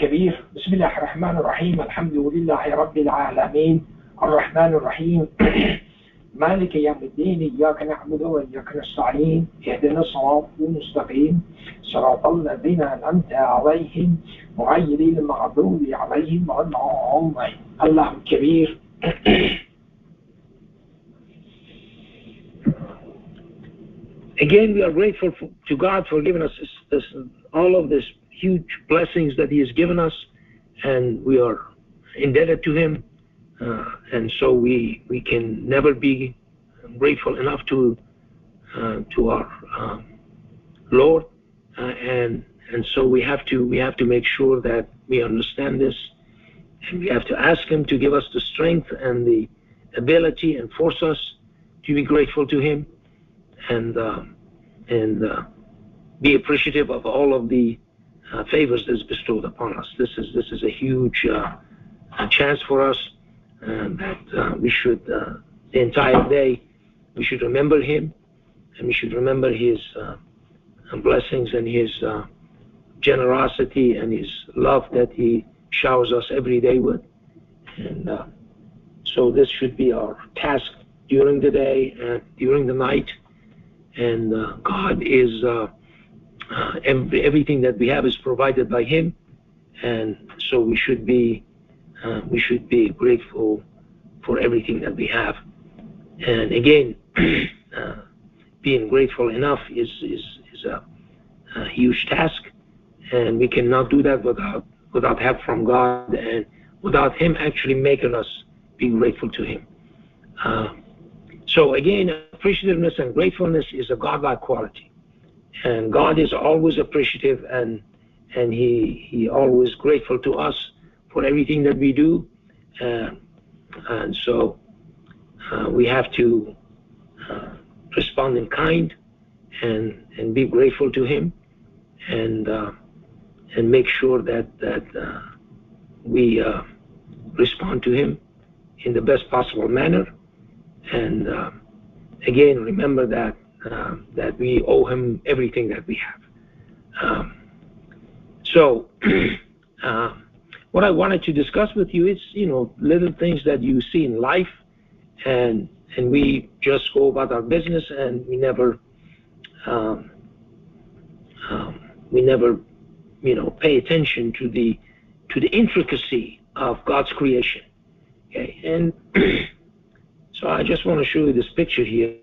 كبير. بسم الله الرحمن الرحيم. الحمد لله رب العالمين الرحمن الرحيم مالك يوم الدين. إياك نعبد وإياك نستعين. اهدنا الصراط المستقيم صراط الذين أنعمت عليهم غير المغضوب عليهم ولا الضالين. الله كبير. Again, we are grateful to God for giving us all of these huge blessings that He has given us, and we are indebted to Him, and so we can never be grateful enough to our Lord, and so we have to make sure that we understand this, and we have to ask Him to give us the strength and the ability and force us to be grateful to Him, and be appreciative of all of the favors that's bestowed upon us. This is a huge chance for us that we should, the entire day, we should remember Him, and we should remember His blessings and His generosity and His love that He showers us every day with. And so this should be our task during the day and during the night. And God is everything that we have is provided by Him, and so we should be grateful for everything that we have. And again, being grateful enough is a huge task, and we cannot do that without help from God and without Him actually making us be grateful to Him. So again, appreciativeness and gratefulness is a God-like quality, and God is always appreciative, and He always grateful to us for everything that we do, and so we have to respond in kind and be grateful to Him, and make sure that we respond to Him in the best possible manner. And again, remember that we owe Him everything that we have. So what I wanted to discuss with you is, little things that you see in life, and we just go about our business, and we never pay attention to the intricacy of God's creation. Okay, and so I just want to show you this picture here.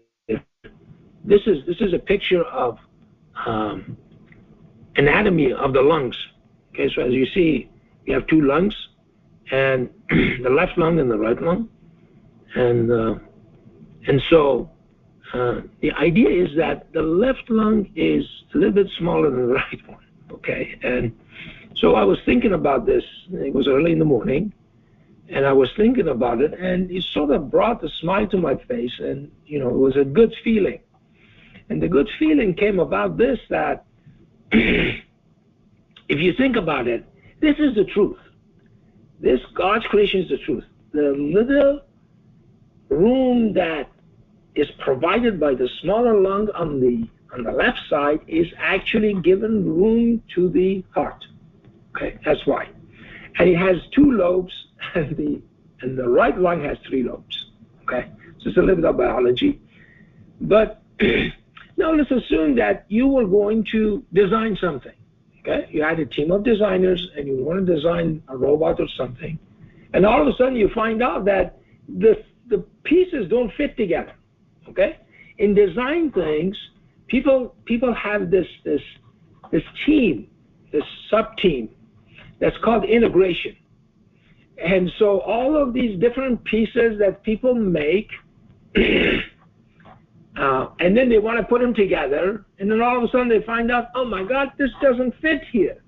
This is a picture of anatomy of the lungs. Okay, so as you see, you have two lungs, and the left lung and the right lung, and so the idea is that the left lung is a little bit smaller than the right one. Okay, and so I was thinking about this. It was early in the morning, and I was thinking about it, and it sort of brought a smile to my face, and it was a good feeling. And the good feeling came about this, that if you think about it, this is the truth. This God's creation is the truth. The little room that is provided by the smaller lung on the left side is actually given room to the heart. Okay, that's why. And it has two lobes, and the right lung has three lobes. Okay, so it's a little bit of biology. But now let's assume that you were going to design something. Okay, you had a team of designers, and you want to design a robot or something, and all of a sudden you find out that the pieces don't fit together. Okay, in design things, people have this team, this sub-team that's called integration. And so all of these different pieces that people make, and then they want to put them together, and then all of a sudden they find out, oh my God, this doesn't fit here.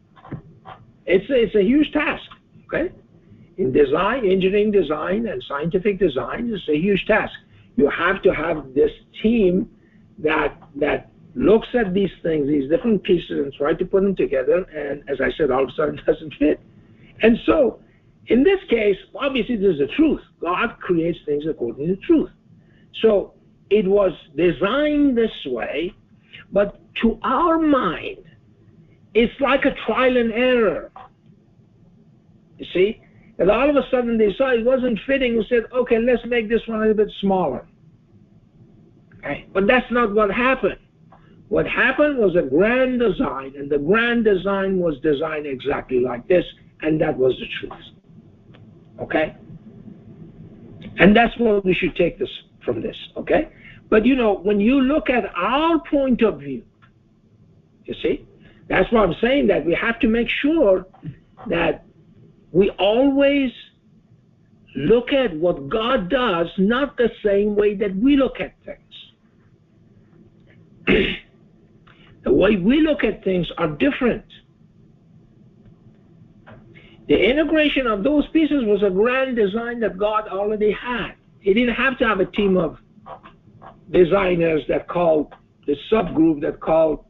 It's a huge task, okay? In design, engineering design, and scientific design, it's a huge task. You have to have this team that looks at these things, these different pieces, and try to put them together, and as I said, all of a sudden it doesn't fit. And so, in this case, obviously there's the truth. God creates things according to the truth. So, it was designed this way, but to our mind, it's like a trial and error. You see? And all of a sudden they saw it wasn't fitting and said, okay, let's make this one a little bit smaller. Okay? But that's not what happened. What happened was a grand design, and the grand design was designed exactly like this, and that was the truth. Okay? And that's what we should take this from this, okay? But you know, when you look at our point of view, you see, that's why I'm saying that we have to make sure that we always look at what God does, not the same way that we look at things. The way we look at things are different. The integration of those pieces was a grand design that God already had. He didn't have to have a team of designers that called the subgroup that called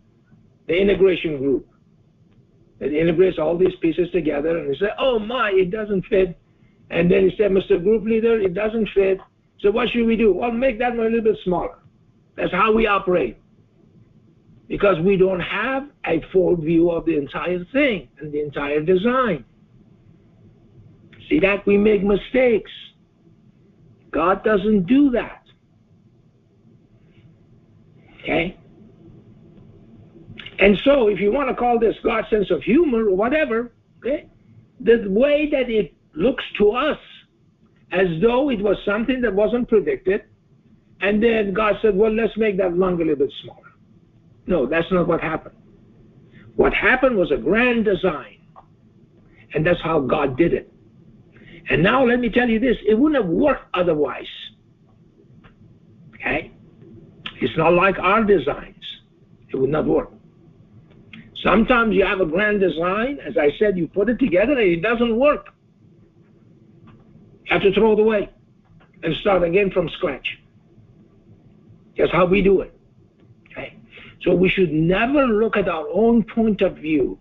the integration group. It integrates all these pieces together, and he said, oh my, it doesn't fit. And then he said, Mr. Group Leader, it doesn't fit. So what should we do? Well, make that one a little bit smaller. That's how we operate. Because we don't have a full view of the entire thing and the entire design. See that? We make mistakes. God doesn't do that. Okay? And so, if you want to call this God's sense of humor or whatever, okay, the way that it looks to us as though it was something that wasn't predicted, and then God said, well, let's make that lung a little bit smaller. No, that's not what happened. What happened was a grand design, and that's how God did it. And now let me tell you this, it wouldn't have worked otherwise. Okay? It's not like our designs. It would not work. Sometimes you have a grand design, as I said, you put it together and it doesn't work. You have to throw it away and start again from scratch. That's how we do it. Okay? So we should never look at our own point of view,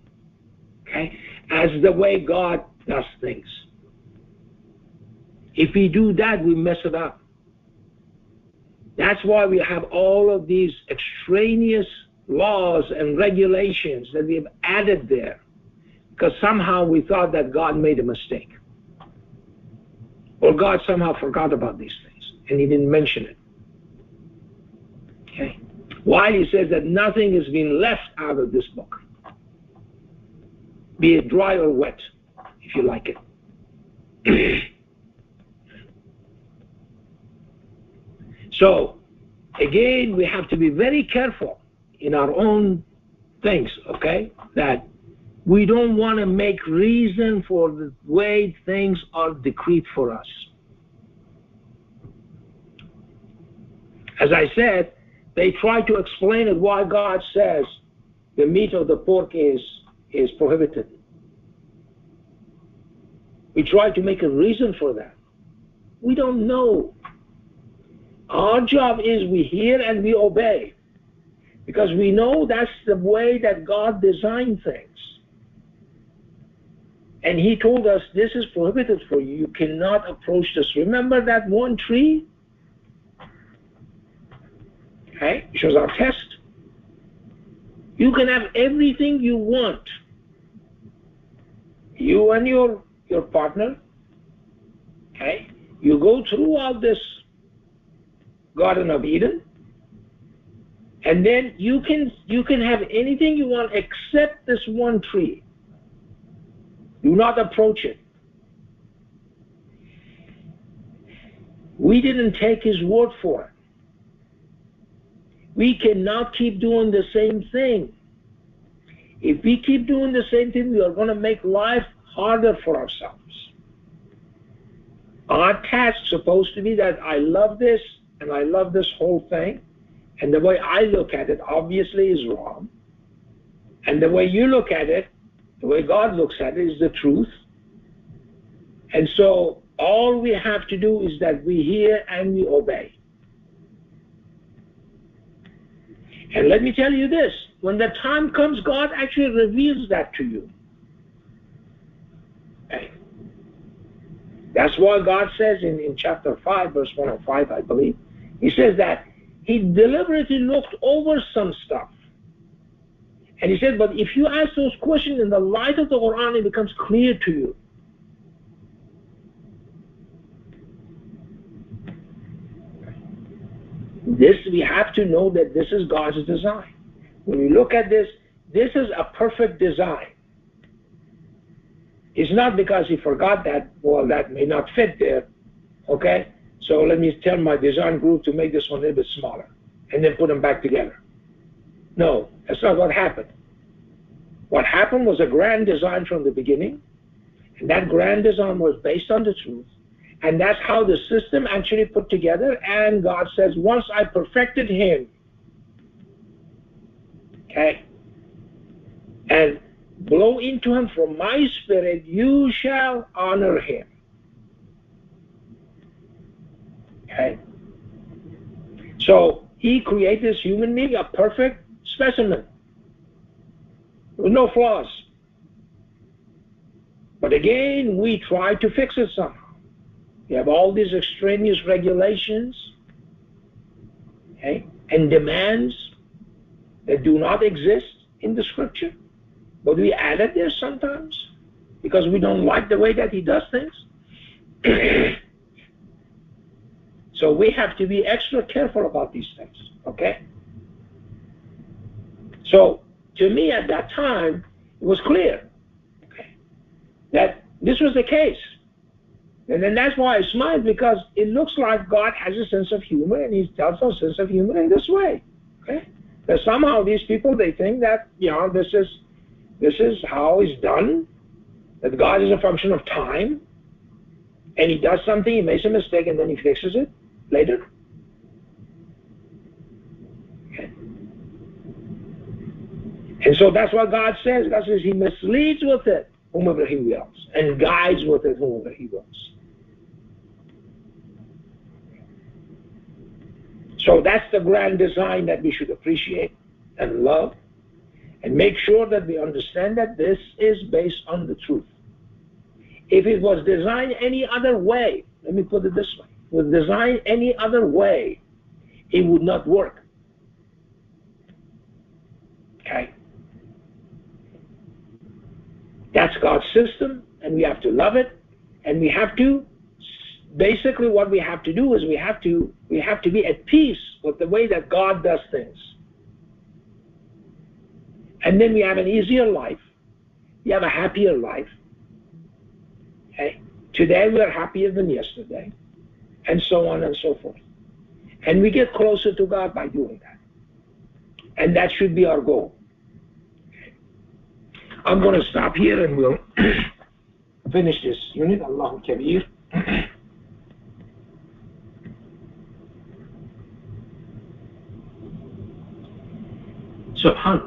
okay, as the way God does things. If we do that, we mess it up. That's why we have all of these extraneous laws and regulations that we have added there, because somehow we thought that God made a mistake, or God somehow forgot about these things and he didn't mention it. Okay? Why he says that nothing is being left out of this book, be it dry or wet, if you like it. So again, we have to be very careful in our own things, okay? That we don't want to make reason for the way things are decreed for us. As I said, they try to explain it why God says the meat of the pork is prohibited. We try to make a reason for that. We don't know. Our job is we hear and we obey, because we know that's the way that God designed things. And he told us this is prohibited for you. You cannot approach this. Remember that one tree? Okay, which was our test. You can have everything you want. You and your partner. Okay, you go throughout this Garden of Eden, and then you can have anything you want except this one tree. Do not approach it. We didn't take his word for it. We cannot keep doing the same thing. If we keep doing the same thing, we are going to make life harder for ourselves. Our task is supposed to be that I love this, and I love this whole thing, and the way I look at it obviously is wrong, and the way you look at it, the way God looks at it, is the truth. And so all we have to do is that we hear and we obey. And let me tell you this, when the time comes, God actually reveals that to you. Okay. That's why God says in chapter 5, verse 105, I believe, he says that he deliberately looked over some stuff. And he said, but if you ask those questions in the light of the Quran, it becomes clear to you. This, we have to know that this is God's design. When we look at this, this is a perfect design. It's not because he forgot that, well, that may not fit there, okay? So let me tell my design group to make this one a little bit smaller and then put them back together. No, that's not what happened. What happened was a grand design from the beginning, and that grand design was based on the truth. And that's how the system actually put together. And God says, once I perfected him, okay, and blow into him from my spirit, you shall honor him. Okay? So he created this human being, a perfect specimen, with no flaws. But again, we try to fix it somehow. We have all these extraneous regulations, okay, and demands that do not exist in the scripture, but we add it there sometimes because we don't like the way that he does things. So we have to be extra careful about these things, okay? So to me at that time, it was clear, okay, that this was the case. And then that's why I smiled, because it looks like God has a sense of humor, and he tells us a sense of humor in this way. Okay? That somehow these people, they think that, this is how it's done, that God is a function of time, and he does something, he makes a mistake, and then he fixes it later. Okay? And so that's what God says. God says he misleads with it whomever he wills, and guides with it whomever he wills. So that's the grand design that we should appreciate and love, and make sure that we understand that this is based on the truth. If it was designed any other way, let me put it this way, if it was designed any other way, it would not work. Okay? That's God's system, and we have to love it, and we have to, basically what we have to do is we have to be at peace with the way that God does things. And then we have an easier life. We have a happier life. Okay? Today we are happier than yesterday, and so on and so forth. And we get closer to God by doing that. And that should be our goal. Okay? I'm going to stop here and we'll finish this unit. Allahu Kabir. Subhanallah.